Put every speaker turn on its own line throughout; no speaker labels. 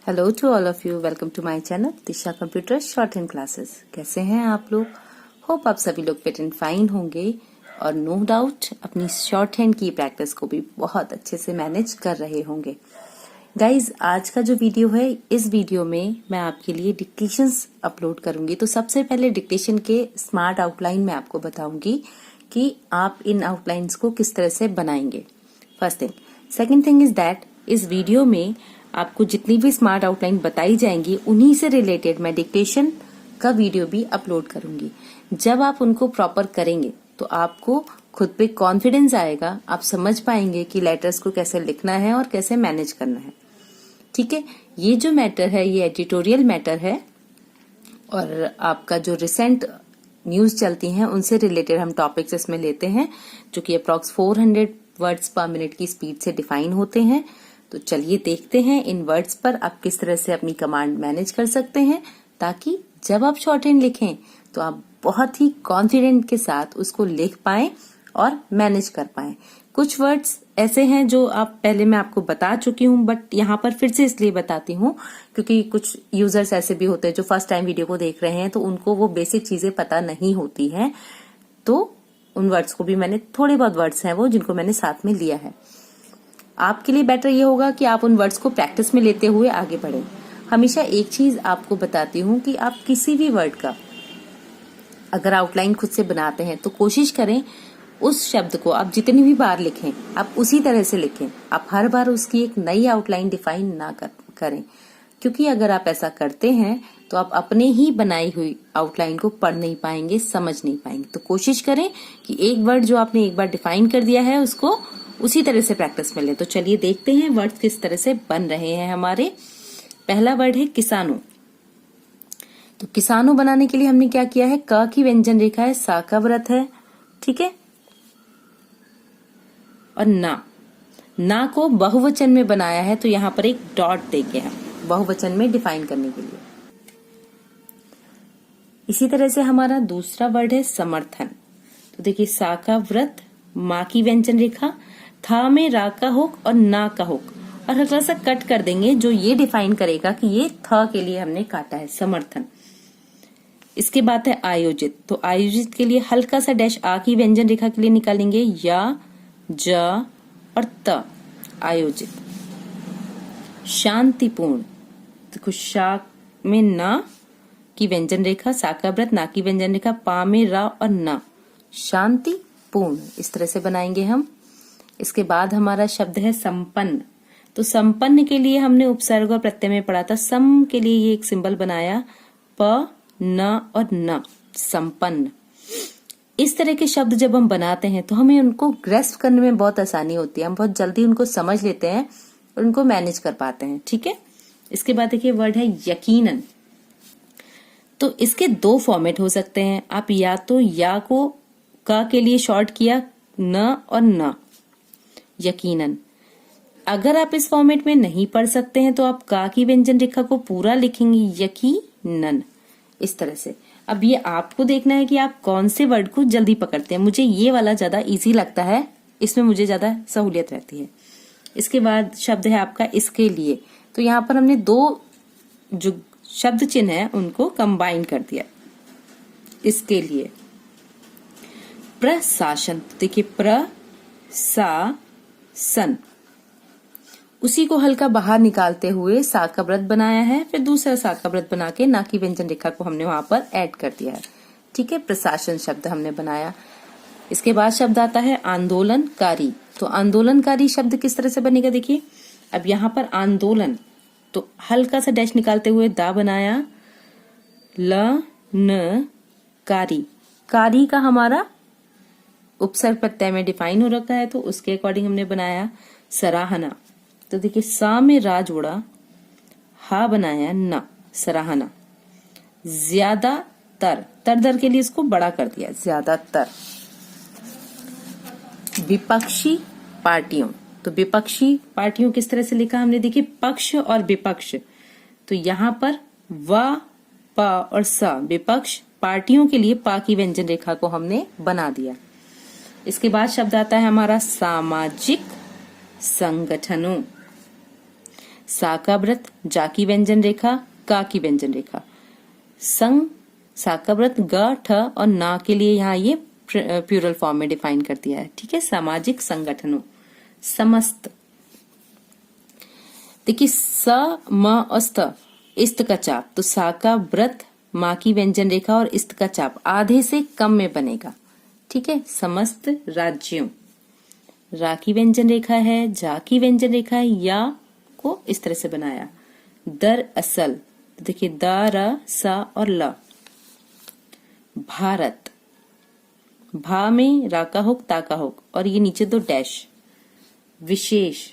Hello to all of you, welcome to my channel Disha computer shorthand classes. कैसे हैं आप लोग? Hope आप सभी लोग फिट एंड फाइन होंगे और नो डाउट अपनी शॉर्ट हैंड की प्रैक्टिस को भी बहुत अच्छे से मैनेज कर रहे होंगे। गाइज, आज का जो वीडियो है, इस वीडियो में मैं आपके लिए डिक्टेशंस अपलोड करूंगी। तो सबसे पहले डिक्टेशन के स्मार्ट आउटलाइन मैं आपको बताऊंगी कि आप इन आउटलाइंस को किस तरह से बनाएंगे। First thing. Second thing is that इस वीडियो में आपको जितनी भी स्मार्ट आउटलाइन बताई जाएंगी उन्हीं से रिलेटेड मैं डिक्टेशन का वीडियो भी अपलोड करूंगी। जब आप उनको प्रॉपर करेंगे तो आपको खुद पे कॉन्फिडेंस आएगा, आप समझ पाएंगे कि लेटर्स को कैसे लिखना है और कैसे मैनेज करना है। ठीक है, ये जो मैटर है ये एडिटोरियल मैटर है और आपका जो रिसेंट न्यूज चलती हैं उनसे रिलेटेड हम टॉपिक्स इसमें लेते हैं, जो कि अप्रॉक्स 400 वर्ड्स पर मिनट की स्पीड से डिफाइन होते हैं। तो चलिए देखते हैं इन वर्ड्स पर आप किस तरह से अपनी कमांड मैनेज कर सकते हैं, ताकि जब आप शॉर्ट हैंड लिखें तो आप बहुत ही कॉन्फिडेंट के साथ उसको लिख पाएं और मैनेज कर पाएं। कुछ वर्ड्स ऐसे हैं जो आप पहले मैं आपको बता चुकी हूं, बट यहाँ पर फिर से इसलिए बताती हूँ क्योंकि कुछ यूजर्स ऐसे भी होते हैं जो फर्स्ट टाइम वीडियो को देख रहे हैं, तो उनको वो बेसिक चीजें पता नहीं होती हैं। तो उन वर्ड्स को भी मैंने, थोड़े बहुत वर्ड्स हैं वो जिनको मैंने साथ में लिया है। आपके लिए बेटर ये होगा कि आप उन वर्ड्स को प्रैक्टिस में लेते हुए आगे बढ़ें। हमेशा एक चीज आपको बताती हूँ कि आप किसी भी वर्ड का अगर आउटलाइन खुद से बनाते हैं तो कोशिश करें उस शब्द को आप जितनी भी बार लिखें आप उसी तरह से लिखें। आप हर बार उसकी एक नई आउटलाइन डिफाइन ना करें, क्योंकि अगर आप ऐसा करते हैं तो आप अपने ही बनाई हुई आउटलाइन को पढ़ नहीं पाएंगे, समझ नहीं पाएंगे। तो कोशिश करें कि एक वर्ड जो आपने एक बार डिफाइन कर दिया है उसको उसी तरह से प्रैक्टिस में ले। तो चलिए देखते हैं वर्ड किस तरह से बन रहे हैं हमारे। पहला वर्ड है किसानों। तो किसानों बनाने के लिए हमने क्या किया है, क की व्यंजन रेखा है, सा का व्रत है, ठीक है, और ना को बहुवचन में बनाया है, तो यहां पर एक डॉट देके हम बहुवचन में डिफाइन करने के लिए। इसी तरह से हमारा दूसरा वर्ड है समर्थन। तो देखिए, सा का व्रत, माँ की व्यंजन रेखा, था में रा का होक और ना का होक, और हल्का सा कट कर देंगे जो ये डिफाइन करेगा कि ये थ के लिए हमने काटा है, समर्थन। इसके बाद है आयोजित। तो आयोजित के लिए हल्का सा डैश आ की व्यंजन रेखा के लिए निकालेंगे, या, ज और त, आयोजित। शांतिपूर्ण। देखो, शा में ना की व्यंजन रेखा, सा का व्रत, ना की व्यंजन रेखा, पा में रा और ना, शांतिपूर्ण। इस तरह से बनाएंगे हम। इसके बाद हमारा शब्द है संपन्न। तो संपन्न के लिए हमने उपसर्ग और प्रत्यय में पढ़ा था। सम के लिए ये एक सिंबल बनाया, प, न और न, संपन्न। इस तरह के शब्द जब हम बनाते हैं तो हमें उनको ग्रेस्प करने में बहुत आसानी होती है, हम बहुत जल्दी उनको समझ लेते हैं और उनको मैनेज कर पाते हैं। ठीक है, इसके बाद देखिए वर्ड है यकीनन। तो इसके दो फॉर्मेट हो सकते हैं। आप या तो या को का के लिए शॉर्ट किया, न और न, यकीनन। अगर आप इस फॉर्मेट में नहीं पढ़ सकते हैं तो आप का की व्यंजन रेखा को पूरा लिखेंगे, यकीनन, इस तरह से। अब ये आपको देखना है कि आप कौन से वर्ड को जल्दी पकड़ते हैं। मुझे ये वाला ज्यादा इजी लगता है, इसमें मुझे ज्यादा सहूलियत रहती है। इसके बाद शब्द है आपका इसके लिए। तो यहाँ पर हमने दो जो शब्द चिन्ह है उनको कंबाइन कर दिया, इसके लिए। प्रशासन। देखिए, सन, उसी को हल्का बाहर निकालते हुए सा का व्रत बनाया है, फिर दूसरा सा का व्रत बना के ना की व्यंजन रेखा को हमने वहां पर ऐड कर दिया है। ठीक है, प्रशासन शब्द हमने बनाया। इसके बाद शब्द आता है आंदोलनकारी। तो आंदोलनकारी शब्द किस तरह से बनेगा, देखिए। अब यहाँ पर आंदोलन, तो हल्का सा डैश निकालते हुए दा बनाया, ल न कारी। कारी का हमारा उपसर्ग प्रत्यय में डिफाइन हो रखा है, तो उसके अकॉर्डिंग हमने बनाया सराहना। तो देखिए, सा में रा जोड़ा, हा बनाया ना, सराहना। ज्यादातर, तर के लिए इसको बड़ा कर दिया, ज्यादातर। विपक्षी पार्टियों। तो विपक्षी पार्टियों किस तरह से लिखा हमने, देखिए, पक्ष और विपक्ष। तो यहाँ पर व, प और स, विपक्ष। पार्टियों के लिए पा की व्यंजन रेखा को हमने बना दिया। इसके बाद शब्द आता है हमारा सामाजिक संगठनों। सा का व्रत, जा की व्यंजन रेखा, का की व्यंजन रेखा। संग, सा का व्रत, ग, ठ और ना के लिए यहाँ ये प्लूरल फॉर्म में डिफाइन कर दिया है। ठीक है, सामाजिक संगठनों। समस्त, देखिए स, म और स्त, इस्त का चाप, तो सा का व्रत, माँ की व्यंजन रेखा और इस्त का चाप आधे से कम में बनेगा। ठीक है, समस्त राज्यों, रा की व्यंजन रेखा है, जा की व्यंजन रेखा है, या को इस तरह से बनाया। दर असल, तो देखिए द, र, सा और ल। भारत, भा में रा का हुक, ता का हुक और ये नीचे दो डैश। विशेष,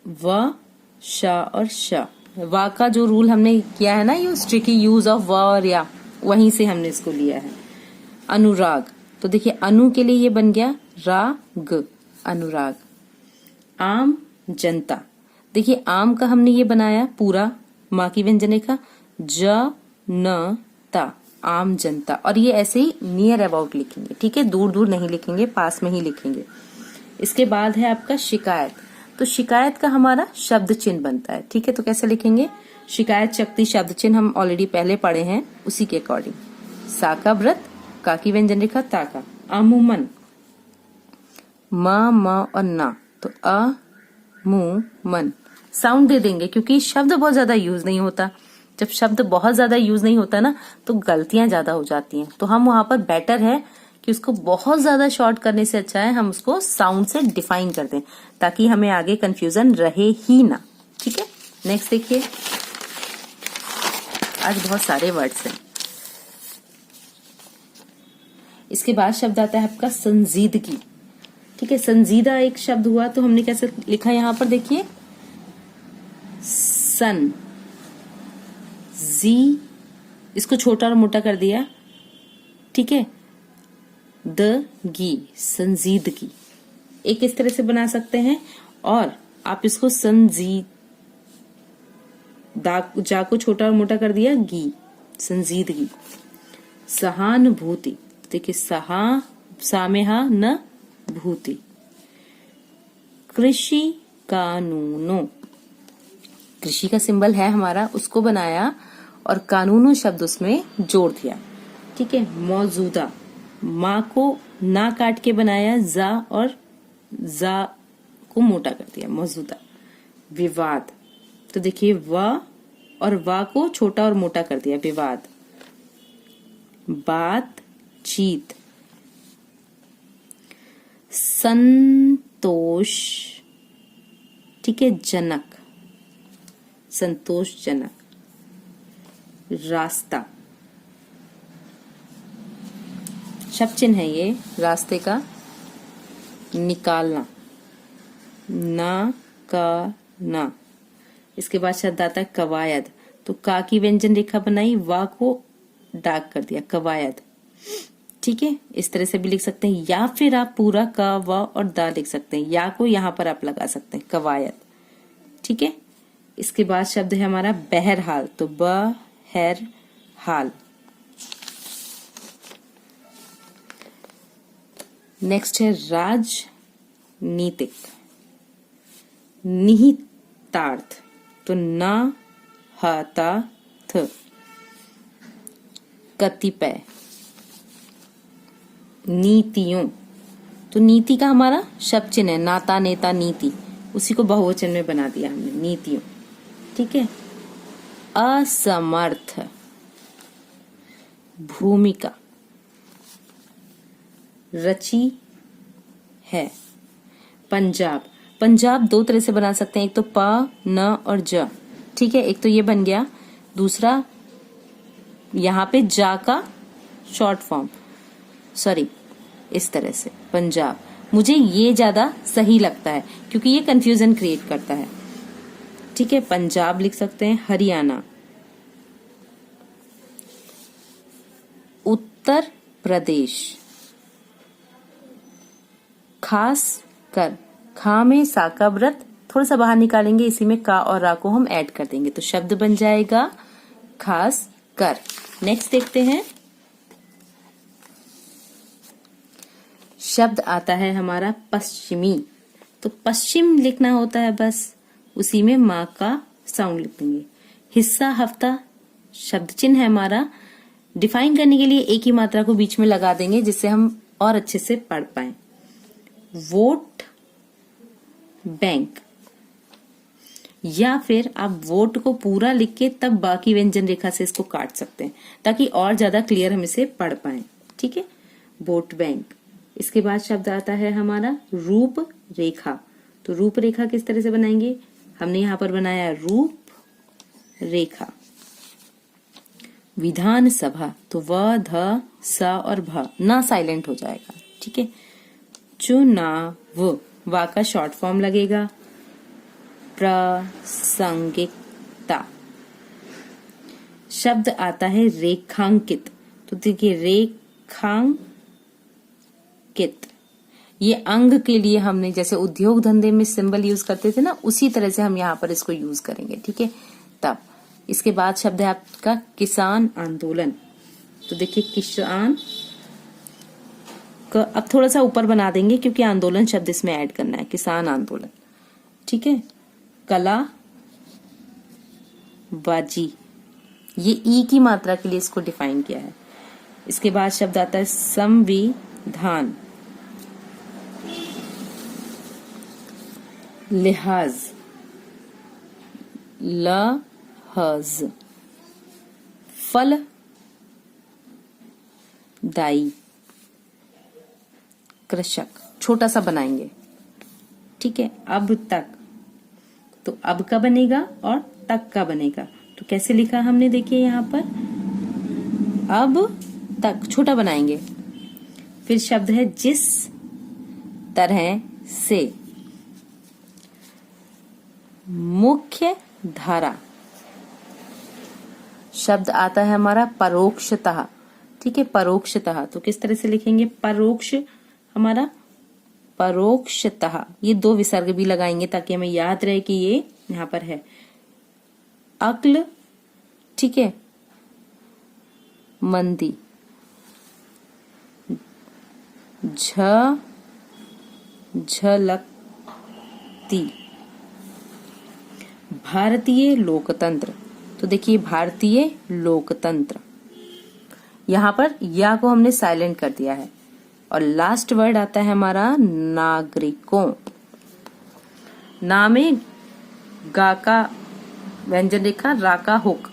व, श और श। वा का जो रूल हमने किया है ना, यूज ट्रिकी यूज ऑफ व और या, वहीं से हमने इसको लिया है। अनुराग, तो देखिए अनु के लिए ये बन गया राग, अनुराग। आम जनता, देखिए आम का हमने ये बनाया पूरा माँ की व्यंजन रेखा, ज, न, ता, आम जनता। और ये ऐसे ही नियर अबाउट लिखेंगे। ठीक है, दूर दूर नहीं लिखेंगे, पास में ही लिखेंगे। इसके बाद है आपका शिकायत, तो शिकायत का हमारा शब्द चिन्ह बनता है। ठीक है, तो कैसे लिखेंगे? शिकायत शक्ति शब्द चिन्ह हम ऑलरेडी पहले पढ़े हैं, उसी के अकॉर्डिंग। सा का व्रत, का की व्यंजन रेखा, ता का। अमूमन, म और ना, तो अ, मु, मन। साउंड दे देंगे क्योंकि शब्द बहुत ज्यादा यूज नहीं होता। जब शब्द बहुत ज्यादा यूज नहीं होता ना, तो गलतियां ज्यादा हो जाती हैं। तो हम वहां पर बेटर है कि उसको बहुत ज्यादा शॉर्ट करने से अच्छा है हम उसको साउंड से डिफाइन कर दें, ताकि हमें आगे कंफ्यूजन रहे ही ना। ठीक है, नेक्स्ट देखिए, आज बहुत सारे वर्ड्स हैं। इसके बाद शब्द आता है आपका संजीदगी। ठीक है, संजीदा एक शब्द हुआ, तो हमने कैसे लिखा यहां पर देखिए, सन, जी, इसको छोटा और मोटा कर दिया। ठीक है, द, गी, संजीदगी। एक इस तरह से बना सकते हैं, और आप इसको संजीदा, जा को छोटा और मोटा कर दिया, गी, संजीदगी। सहानुभूति, देखिए सहा, सामेहा न भूति। कृषि कानूनों, कृषि का सिंबल है हमारा, उसको बनाया और कानूनों शब्द उसमें जोड़ दिया। ठीक है, मौजूदा, माँ को ना काट के बनाया, जा और जा को मोटा कर दिया, मौजूदा। विवाद, तो देखिए व और वा को छोटा और मोटा कर दिया, विवाद। बातचीत, संतोष, ठीक है, जनक, संतोषजनक। रास्ता, शब्द चिन्ह है ये रास्ते का, निकालना, ना का ना। इसके बाद शब्द आता है कवायद, तो का की व्यंजन रेखा बनाई, वा को डार्क कर दिया, कवायद। ठीक है, इस तरह से भी लिख सकते हैं, या फिर आप पूरा का, व और दा लिख सकते हैं, या को यहां पर आप लगा सकते हैं, कवायद। ठीक है, इसके बाद शब्द है हमारा बहरहाल, तो बहरहाल। नेक्स्ट है राजनीतिक, निहितार्थ, तो ना, हा, ता, थ। कतिपय, नीतियों, तो नीति का हमारा शब्द चिन्ह है, नाता, नेता, नीति, उसी को बहुवचन में बना दिया हमने, नीतियों। ठीक है, असमर्थ, भूमिका, रची है। पंजाब, पंजाब दो तरह से बना सकते हैं, एक तो प, न और ज। ठीक है, एक तो ये बन गया, दूसरा यहाँ पे जा का शॉर्ट फॉर्म, सॉरी, इस तरह से पंजाब। मुझे ये ज्यादा सही लगता है क्योंकि ये कंफ्यूजन क्रिएट करता है। ठीक है, पंजाब लिख सकते हैं। हरियाणा, उत्तर प्रदेश, खास कर, खा में सा का व्रत थोड़ा सा बाहर निकालेंगे, इसी में का और रा को हम ऐड कर देंगे, तो शब्द बन जाएगा खास कर। नेक्स्ट देखते हैं, शब्द आता है हमारा पश्चिमी, तो पश्चिम लिखना होता है, बस उसी में माँ का साउंड लिख देंगे। हिस्सा हफ्ता शब्द चिन्ह है हमारा, डिफाइन करने के लिए एक ही मात्रा को बीच में लगा देंगे जिससे हम और अच्छे से पढ़ पाए। वोट बैंक, या फिर आप वोट को पूरा लिख के तब बाकी व्यंजन रेखा से इसको काट सकते हैं ताकि और ज्यादा क्लियर हम इसे पढ़ पाए। ठीक है, वोट बैंक। इसके बाद शब्द आता है हमारा रूप रेखा। तो रूप रेखा किस तरह से बनाएंगे, हमने यहाँ पर बनाया रूप रेखा। विधान सभा, तो व ध स और भ ना साइलेंट हो जाएगा। ठीक है, चुनाव, वा का शॉर्ट फॉर्म लगेगा। प्रासंगिकता, शब्द आता है रेखांकित। तो देखिए रेखांकित, ये अंग के लिए हमने जैसे उद्योग धंधे में सिंबल यूज करते थे ना, उसी तरह से हम यहाँ पर इसको यूज करेंगे। ठीक है, तब इसके बाद शब्द है आपका किसान आंदोलन। तो देखिए किसान का अब थोड़ा सा ऊपर बना देंगे क्योंकि आंदोलन शब्द इसमें ऐड करना है, किसान आंदोलन। ठीक है, कला बाजी, ये ई की मात्रा के लिए इसको डिफाइन किया है। इसके बाद शब्द आता है संविधान, लिहाज, लहज, फलदायी, कृषक, छोटा सा बनाएंगे। ठीक है, अब तक, तो अब का बनेगा और तक का बनेगा। तो कैसे लिखा हमने, देखिए यहाँ पर अब तक छोटा बनाएंगे। फिर शब्द है जिस तरह से, मुख्य धारा। शब्द आता है हमारा परोक्षतः। ठीक है, परोक्षतः, तो किस तरह से लिखेंगे, परोक्ष हमारा परोक्षतः, ये दो विसर्ग भी लगाएंगे ताकि हमें याद रहे कि ये यहाँ पर है। अक्ल, ठीक है, मंदी, झलकती, भारतीय लोकतंत्र। तो देखिए भारतीय लोकतंत्र, यहाँ पर या को हमने साइलेंट कर दिया है। और लास्ट वर्ड आता है हमारा नागरिकों। ना में गा का व्यंजन रेखा, रा का हुक,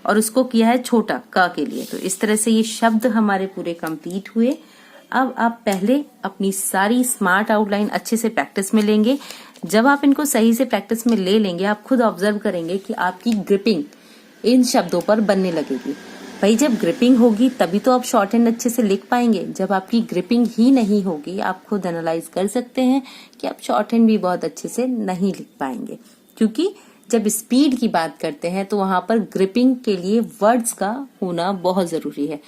और उसको किया है छोटा क के लिए। तो इस तरह से ये शब्द हमारे पूरे कंप्लीट हुए। अब आप पहले अपनी सारी स्मार्ट आउटलाइन अच्छे से प्रैक्टिस में लेंगे। जब आप इनको सही से प्रैक्टिस में ले लेंगे, आप खुद ऑब्जर्व करेंगे कि आपकी ग्रिपिंग इन शब्दों पर बनने लगेगी। भाई जब ग्रिपिंग होगी तभी तो आप शॉर्ट हैंड अच्छे से लिख पाएंगे। जब आपकी ग्रिपिंग ही नहीं होगी, आप खुद एनालाइज कर सकते हैं कि आप शॉर्ट हैंड भी बहुत अच्छे से नहीं लिख पाएंगे। क्योंकि जब स्पीड की बात करते हैं तो वहां पर ग्रिपिंग के लिए वर्ड्स का होना बहुत जरूरी है।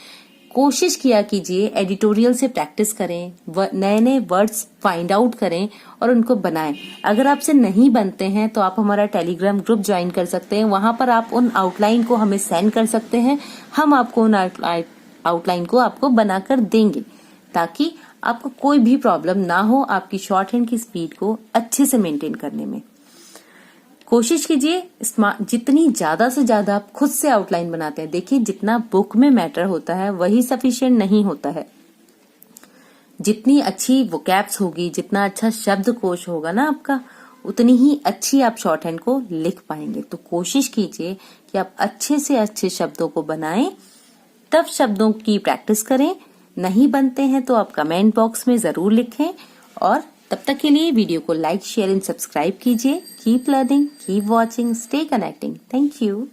कोशिश किया कीजिए, एडिटोरियल से प्रैक्टिस करें, नए नए वर्ड्स फाइंड आउट करें और उनको बनाएं। अगर आपसे नहीं बनते हैं तो आप हमारा टेलीग्राम ग्रुप ज्वाइन कर सकते हैं। वहां पर आप उन आउटलाइन को हमें सेंड कर सकते हैं, हम आपको उन आउटलाइन को आपको बनाकर देंगे ताकि आपको कोई भी प्रॉब्लम ना हो आपकी शॉर्ट हैंड की स्पीड को अच्छे से मेंटेन करने में। कोशिश कीजिए जितनी ज्यादा से ज्यादा आप खुद से आउटलाइन बनाते हैं। देखिए जितना बुक में मैटर होता है वही सफिशिएंट नहीं होता है। जितनी अच्छी वोकैब्स होगी, जितना अच्छा शब्दकोश होगा ना आपका, उतनी ही अच्छी आप शॉर्ट हैंड को लिख पाएंगे। तो कोशिश कीजिए कि आप अच्छे से अच्छे शब्दों को बनाएं, तब शब्दों की प्रैक्टिस करें। नहीं बनते हैं तो आप कमेंट बॉक्स में जरूर लिखें। और तब तक के लिए वीडियो को लाइक, शेयर एंड सब्सक्राइब कीजिए। Keep learning, keep watching, stay connecting. Thank you.